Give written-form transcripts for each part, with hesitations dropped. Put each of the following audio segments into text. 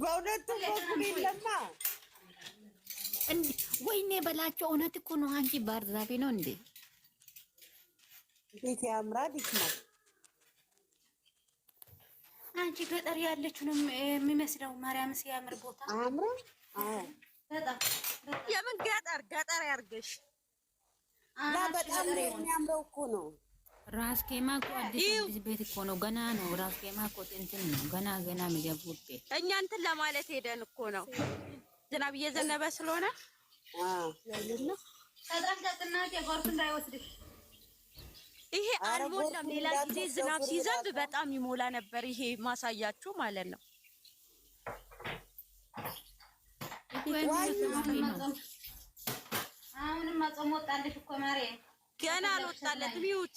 በሁለቱም በኩል የለማ እንዴ ወይኔ በላቸው። እውነት እኮ ነው። አንቺ ባህር ዛፍ ነው እንዴ? እንዴት ያምራል! ይስማል። አንቺ ገጠር ያለችው ነው የሚመስለው። ማርያም ሲያምር ቦታ አምሮ በጣም የምን ገጠር ያርገሽ። በጣም የሚያምረው እኮ ነው። ራስ ኬማ እኮ አዲስ ቤት እኮ ነው። ገና ነው። ራስ ኬማ እኮ እንትን ነው። ገና የሚገቡት ቤት እኛ እንትን ለማለት ሄደን እኮ ነው። ዝናብ እየዘነበ ስለሆነ ተጠንቀቅና የጎርፍ እንዳይወስድሽ። ይሄ አልሞላም። ሌላ ጊዜ ዝናብ ሲዘንብ በጣም ይሞላ ነበር። ይሄ ማሳያችሁ ማለት ነው። አሁንም ማጾም ወጣለሽ እኮ ማርያም። ገና አልወጣለትም። ይሁት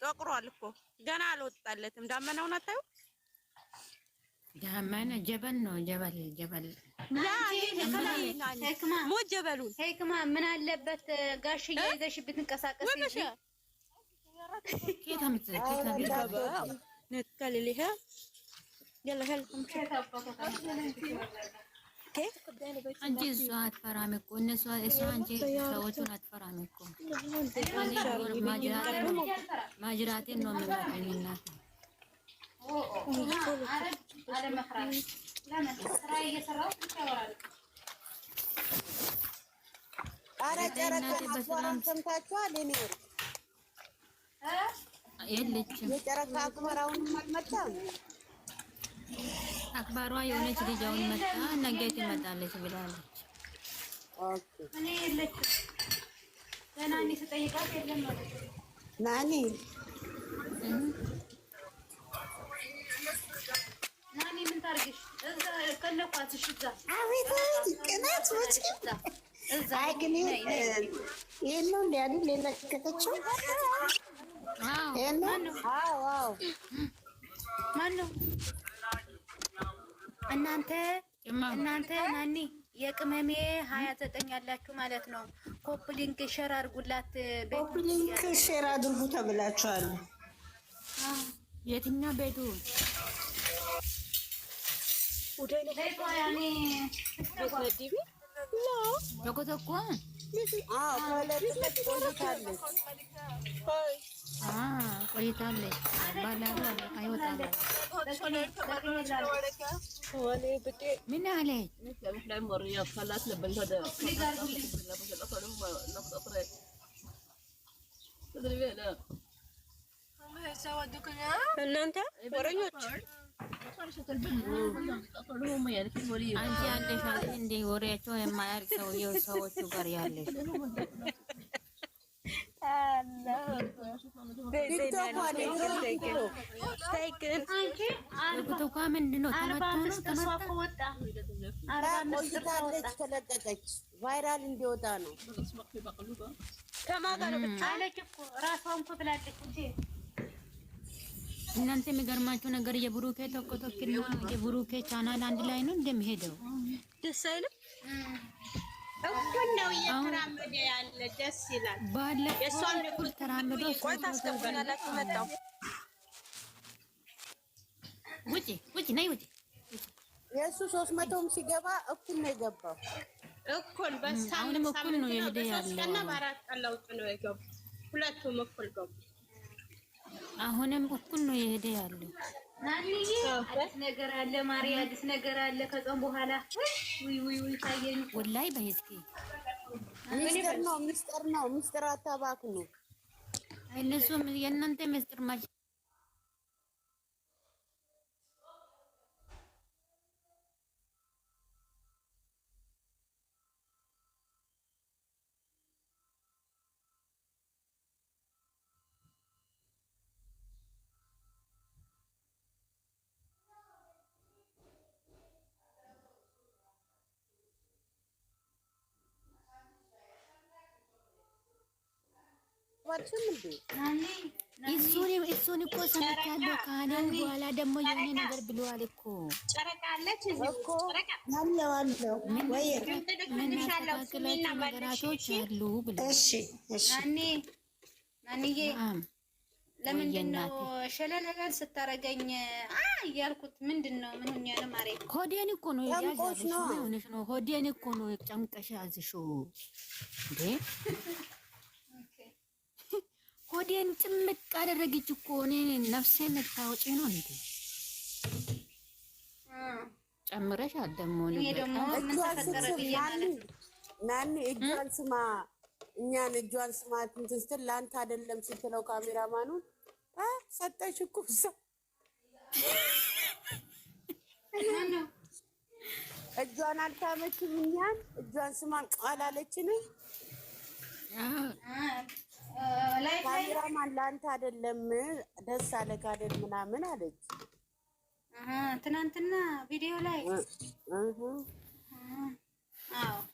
ጠቁሯል እኮ ገና አልወጣለትም። ዳመናውን አታዩ? ዳመና ጀበል ነው። ጀበል ሞት ጀበሉን ሄክማ ምን አለበት ጋሽዬ ይዘሽ ብትንቀሳቀስ እንጂ كيف نتكلم ليها يلا هلا كيف አንቺ እሷ አትፈራም እኮ እነሱ አንቺ ሰዎቹን አትፈራም እኮ ማጅራቴን ነው የሚመጣኝ እናቴ ኧረ ጨረቃ አክበራውን ሰምታችኋል? እኔ የለችም የጨረቃ አክበራውን አልመጣም። አክባሯ የሆነች ልጅ አሁን መጣ ነገ ትመጣለች ብላለች። ኦኬ እኔ የለችም ገና እኔ ስጠይቃት የለም ማለት ናኒ ምን ታርግሽ? እዛ ከነኳትሽ እዛ አቤት ቅናት ወጭ እዛ ግን ይሄን ነው እንዴ አይደል? ለለከተችው አዎ ማነው? እናንተ ናኒ የቅመሜ 29 ያላችሁ ማለት ነው። ኮፕሊንክ ሼር አድርጉላት። ኮፕሊንክ ሼር አድርጉ ተብላችኋል። የትኛው ቤቱ? ቤቷ ያኔ በዲቪ ተቆጠቆ ቆይታለች። ባላሉ አይወጣም። ምን አለች? እናንተ ወረኞች አንቺ ያለሽ እንደ ወሬያቸው የማያልቅ ሰዎቹ ጋር ያለሽ ቲክቶክ ምንድን ነው? ቆይታለች። ተለቀቀች። ቫይራል እንዲወጣ ነው። ራሷን እኮ ብላለች እንጂ እናንተ የሚገርማችሁ ነገር የብሩኬ ተቆጣጣሪ የብሩኬ ቻናል አንድ ላይ ነው እንደሚሄደው ደስ አይልም? እኩል ነው እየተራመደ ያለ ደስ ይላል። የሷን እኩል ተራመደ። ቆይ ታስገቡኛላችሁ። መጣሁ ውጪ ነይ ውጪ። የእሱ 300ም ሲገባ እኩል ነው የገባው። እኩል በሳምንት እኩል ነው የሄደ ያለው። ቀን በአራት ቀን ለውጥ ነው የገቡ። ሁለቱም እኩል ገቡ። አሁንም እኩል ነው የሄደ ያለው። ናኒዬ አዲስ ነገር አለ ማርያ፣ አዲስ ነገር አለ ከጾም በኋላ ውይ ታየኝ። ወላሂ በህዝኪ ሚስጥር ነው። ሚስጥር አታባክኑ። እነሱም የእናንተ ሚስጥር ማጅ እሱን እኮ ሰምቻለሁ። ካለው በኋላ ደግሞ የሆነ ነገር ብለዋል እኮ ጨረቃ አለች እኮ ነገራቶች አሉ ብለው። እሺ ናኒዬ ለምንድነው ሸለለለን ስታረገኝ እያልኩት ምንድነው? ምን ሆኛ ነው ማሬ? ሆዴን እኮ ነው ያዛልሽ ነው ሆነሽ ነው ሆዴን እኮ ነው ጨምቀሽ ያዝሽው እንዴ? ሆዴን ጭምቅ አደረገች እኮ እኔ ነፍሴን ልታወጪ ነው እንዴ? ጨምረሽ አደሞ ነው ምን ተፈጠረ ብዬ ማለት ነው። ናኒ እጇን ስማ እኛን እጇን ስማ እንትን ስትል ለአንተ አይደለም ስትለው ካሜራማኑን ሰጠሽ እኮ እሷ እጇን አልታመችም። እኛን እጇን ስማ አላለችንም። ካሜራማን ለአንተ አይደለም ደስ አለህ አይደል ምናምን አለች ትናንትና ቪዲዮ ላይ።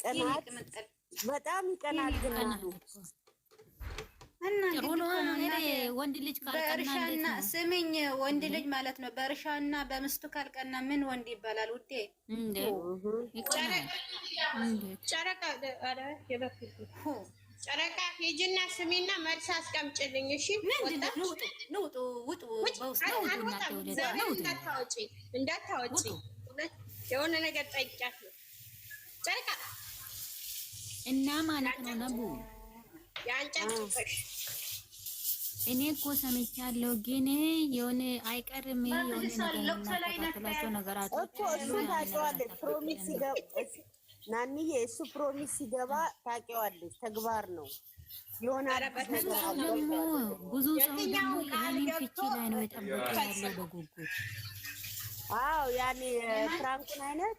ቅናት በጣም ይቀናል። ግን ወንድ ልጅ በእርሻና ስምኝ ወንድ ልጅ ማለት ነው በእርሻና በምስቱ ካልቀና ምን ወንድ ይባላል ውዴ? ጨረቃ ሂጂና ስሚና መልስ አስቀምጭልኝ። እሺ እንዳታወጪ የሆነ ነገር ጠይቂያት ነው ጨረቃ እና ማለት ነው ነቡ እኔ እኮ ሰምቻለሁ፣ ግን የሆነ አይቀርም የሆነ ነገር ነገራቶች እሱን ታውቂዋለሽ። ፕሮሚስ ሲገባ ናንዬ እሱ ፕሮሚስ ሲገባ ታውቂዋለሽ። ተግባር ነው የሆነ ደግሞ ብዙ ሰው ደግሞ ይሄንን ፍቺ ላይ ነው የጠበቀ ያለው በጉጉት። አዎ ያኔ ፍራንኩን አይነት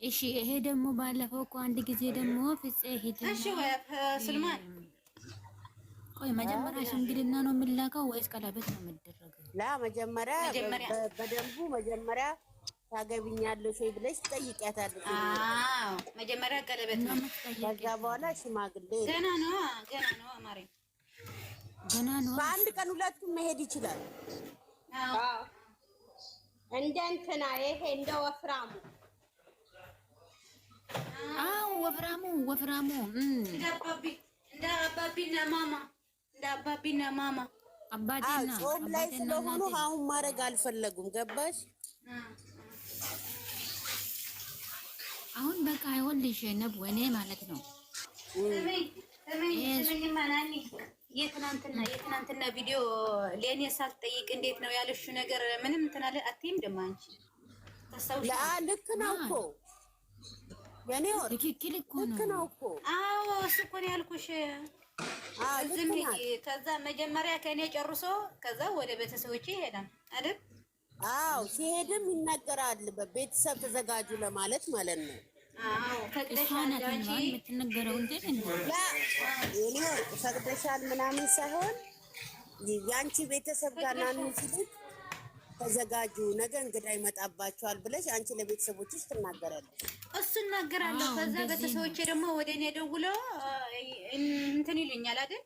እሺ ይሄ ደግሞ ባለፈው እኮ አንድ ጊዜ ደግሞ ፍፄ ሂድ ስልማን ቆይ መጀመሪያ ሽምግልና ነው የምላከው ወይስ ቀለበት ነው የሚደረገው? መጀመሪያ በደንቡ መጀመሪያ ታገቢኛለሽ ወይ ብለሽ ትጠይቂያታለሽ። መጀመሪያ ቀለበት ነው። ከዛ በኋላ ሽማግሌ ገና ነው አማሬ ገና ነው። በአንድ ቀን ሁለቱም መሄድ ይችላል። እንደ እንትና ይሄ እንደ ወፍራሙ ወፍራሙ እንደ አባቢና ማማ አባቴና ጾም ላይ ስለሆኑ አሁን ማድረግ አልፈለጉም። ገባሽ? አሁን በቃ አይሆንልሽ ነብ ወኔ ማለት ነው። የትናንትና ቪዲዮ ለኔ ሳትጠይቅ እንዴት ነው ያለሽ ነገር ምንም እንትን አለ አትይም። ደግሞ አንቺ ታስታውሻለሽ? ልክ ነው እኮ የኔ ወር ትክክል እኮ ነው እኮ። አዎ እሱ እኮ ነው ያልኩሽ። ዝም ከዛ መጀመሪያ ከኔ ጨርሶ ከዛ ወደ ቤተሰቦቼ ይሄዳል አይደል? አዎ ሲሄድም ይናገራል። በቤተሰብ ተዘጋጁ ለማለት ማለት ነው። የምትነገረው ፈቅደሻል ምናምን ሳይሆን የአንቺ ቤተሰብ ጋር ናኑ ሲሉት ተዘጋጁ፣ ነገ እንግዳ ይመጣባቸዋል ብለሽ አንቺ ለቤተሰቦችሽ ትናገራለሽ። እሱ እናገራለሁ። ከዛ ቤተሰቦቼ ደግሞ ወደ እኔ ደውለው እንትን ይሉኛል አይደል?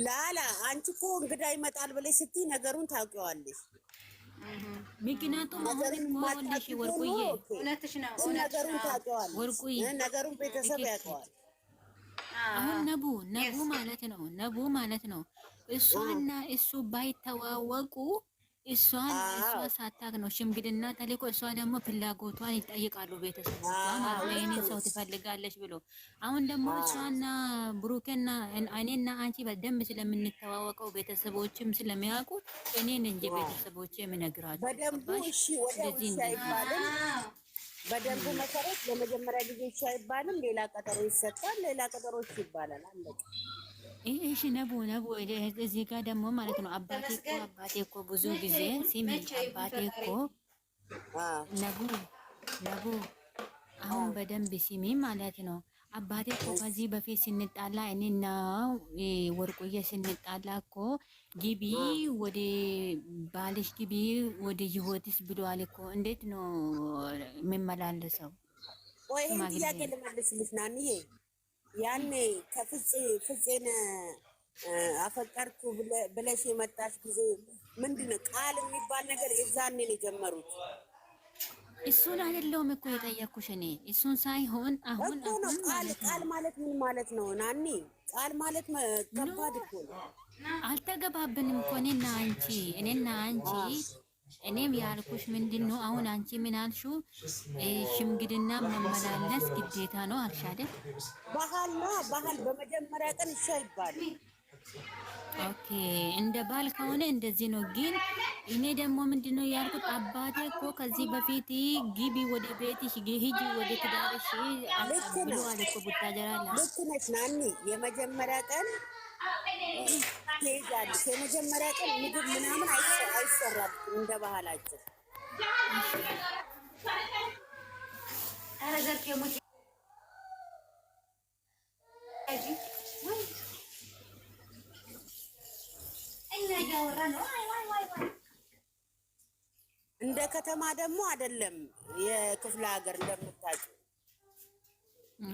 ላላ አንቺ እኮ እንግዳ ይመጣል ብለሽ ስትይ ነገሩን ታውቂዋለሽ። ምክንያቱም አሁን ወልሽ ወርቁዬ እውነትሽ ነው። ነገሩን ታውቂዋለሽ። ወርቁዬ ነገሩን ቤተሰብ ያውቀዋል። አሁን ነቡ ማለት ነው እሷና እሱ ባይተዋወቁ እሷ ሳታክ ነው ሽምግልና ተልኮ እሷ ደግሞ ፍላጎቷን ይጠይቃሉ ቤተሰቦቿ ማለት ነው። እኔን ሰው ትፈልጋለች ብሎ አሁን ደግሞ እሷና ብሩክና እኔና አንቺ በደንብ ስለምንተዋወቀው ቤተሰቦችም ስለሚያውቁት እኔን እንጂ ቤተሰቦች የምነግራቸው በደንብ እሺ ወደዚህ አይባልም። በደንቡ መሰረት ለመጀመሪያ ጊዜ እሺ አይባልም። ሌላ ቀጠሮ ይሰጣል። ሌላ ቀጠሮች ይባላል። አለቀ። እሺ ነቡ እዚህ ጋር ደግሞ ማለት ነው አባቴ እኮ ብዙ ጊዜ ሲሚ አባቴ እኮ ነቡ አሁን በደንብ ሲሚ ማለት ነው አባቴ እኮ ከዚህ በፊት ስንጣላ እኔና ወርቁዬ ስንጣላ እኮ ግቢ ወደ ባልሽ ግቢ ወደ ህይወትስ ብሏል እኮ። እንዴት ነው የሚመላለሰው? ወይ ጥያቄ ልመልስልሽ ናንዬ ያኔ ፍፄን አፈቀርኩ ብለሽ የመጣሽ ጊዜ ምንድነው ቃል የሚባል ነገር የዛኔ ነው የጀመሩት። እሱን አይደለሁም እኮ የጠየኩሽ እኔ እሱን ሳይሆን አሁን ቃል ማለት ምን ማለት ነው ናኒ? ቃል ማለት ከባድ እኮ ነው። አልተገባብንም እኮ እኔና አንቺ እኔም ያልኩሽ ምንድነው አሁን አንቺ ምን አልሽው? ሽምግልና መመላለስ ግዴታ ነው አልሽ አይደል? ባህል በመጀመሪያ ቀን እሺ አይባል። ኦኬ እንደ ባል ከሆነ እንደዚህ ነው። ግን እኔ ደግሞ ምንድነው ያልኩት አባቴ እኮ ከዚህ በፊት ግቢ ወደ ቤትሽ ሂጂ ወደ ትዳርሽ ብሎ አለ እኮ ቡታጀራ ላይ። ልክ ነሽ ናኒ። የመጀመሪያ ቀን ትሄጃለሽ። የመጀመሪያ ቀን ምግብ ምናምን አይሰራም እንደ ባህላችን። እንደ ከተማ ደግሞ አይደለም፣ የክፍለ ሀገር እንደምታውቂው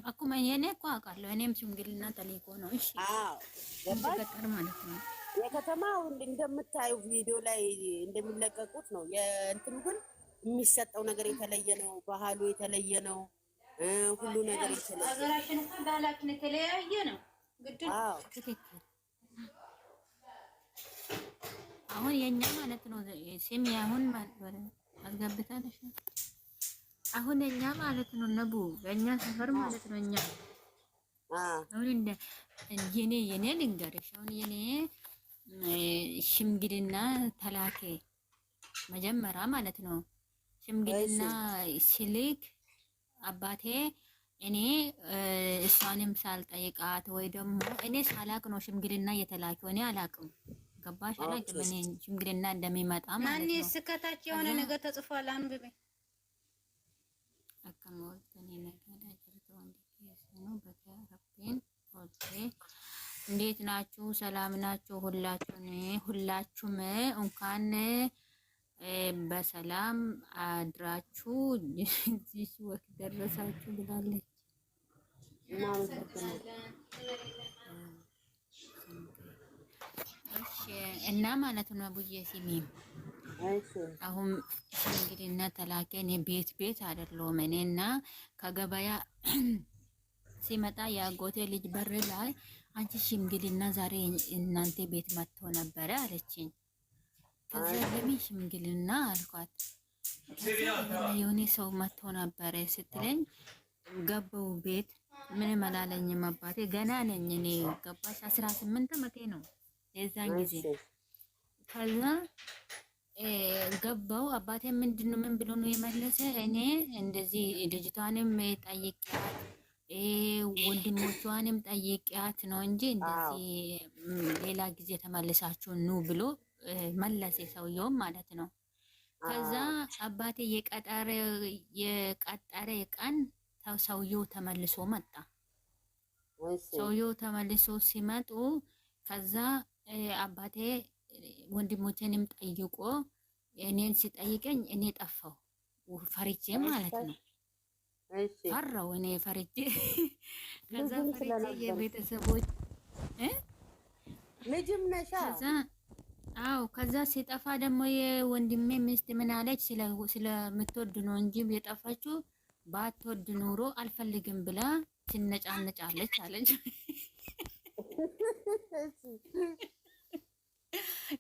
አኩማ የኔ እኮ አውቃለሁ። እኔም ሽምግልና ተልእኮ ነው። እሺ አዎ፣ ገጠር ማለት ነው። የከተማው እንደምታዩ ቪዲዮ ላይ እንደሚለቀቁት ነው። የእንትኑ ግን የሚሰጠው ነገር የተለየ ነው። ባህሉ የተለየ ነው። ሁሉ ነገር የተለየ ነው። ሀገራችን እኮ ባህላችን የተለያየ ነው። ግድ አዎ፣ ትክክል። አሁን የኛ ማለት ነው ስሚ አሁን ማለት አስገብታለሽ። አሁን የኛ ማለት ነው ነቡ በእኛ ሰፈር ማለት ነው እኛ አሁን እንደ የኔ ልንገርሽ አሁን የኔ ሽምግልና ተላኬ መጀመሪያ ማለት ነው። ሽምግልና ሲልክ አባቴ እኔ እሷንም ሳልጠይቃት ወይ ደግሞ እኔ ሳላቅ ነው ሽምግልና የተላከው። እኔ አላቅም። ገባሽ? አላቅም እኔ ሽምግልና እንደሚመጣ ማለት ነው። እስከታች የሆነ ነገር ተጽፏል። አንብቤ አከመወልተኔ ነገዳ ጅርቶ ነው በተረፈን ኦኬ። እንዴት ናችሁ? ሰላም ናችሁ? ሁላችሁም እንኳን በሰላም አድራችሁ እዚህ ወቅት ደረሳችሁ ብላለች። እና ማለት ነው አቡዬ ሲሚ አሁን ሽምግልና ተላከ። እኔ ቤት አይደለሁም። እኔና ከገበያ ሲመጣ የአጎቴ ልጅ በር ላይ አንቺ ሽምግልና ዛሬ እናንተ ቤት መጥቶ ነበረ አለችኝ። ከዛ ለምን ሽምግልና አልኳት። የሆነ ሰው መጥቶ ነበረ ስትለኝ ገባው ቤት ምንም አላለኝም። አባቴ ገና ነኝ እኔ ገባሽ 18 ዓመቴ ነው የዛን ጊዜ። ከዛ ገባው አባቴ ምንድነው ምን ብሎ ነው የመለሰ? እኔ እንደዚህ ልጅቷንም ጠይቂያት ወንድሞቿንም ጠይቂያት ነው እንጂ እንደዚህ ሌላ ጊዜ ተመልሳችሁ ኑ ብሎ መለሰ ሰውየውም ማለት ነው። ከዛ አባቴ የቀጠረ ቀን ሰውየው ተመልሶ መጣ። ሰውየው ተመልሶ ሲመጡ ከዛ አባቴ ወንድሞቼንም ጠይቆ እኔን ሲጠይቀኝ እኔ ጠፋው ፈርቼ ማለት ነው። ፈራው እኔ ፈርቼ ከዛ ፈርቼ የቤተሰቦች ልጅም ነሻ ከዛ ሲጠፋ ደግሞ የወንድሜ ሚስት ምን አለች? ስለምትወድ ነው እንጂ የጠፋችው ባትወድ ኑሮ አልፈልግም ብላ ትነጫነጫለች አለች።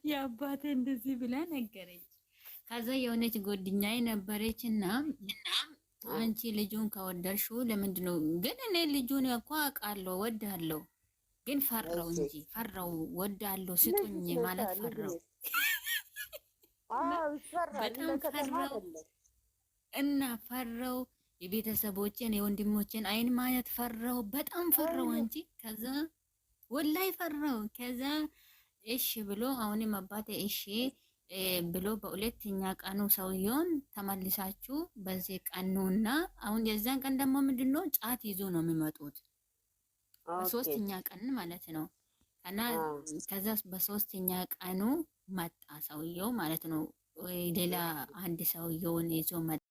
የአባቴ እንደዚህ ብላ ነገረች። ከዛ የሆነች ጎድኛዬ ነበረች እና አንቺ ልጁን ከወደድሽው ለምንድን ነው ግን እኔ ልጁን እኮ አውቃለሁ ወዳለሁ ግን ፈራው እንጂ ፈራው ወዳለሁ ስጡኝ ማለት ፈራው። በጣም ፈራው እና ፈራው የቤተሰቦችን የወንድሞችን አይን ማየት ፈራው። በጣም ፈራው እንጂ ከዛ ወላይ ፈራው። ከዛ እሺ ብሎ አሁንም አባቴ እሺ ብሎ በሁለተኛ ቀኑ ሰውየውን ተመልሳችሁ በዚህ ቀኑና አሁን የዛን ቀን ደግሞ ምንድነው ጫት ይዞ ነው የሚመጡት በሶስተኛ ቀን ማለት ነው። እና ከዛ በሶስተኛ ቀኑ መጣ ሰውየው ማለት ነው። ሌላ አንድ ሰውየውን ይዞ መጣ።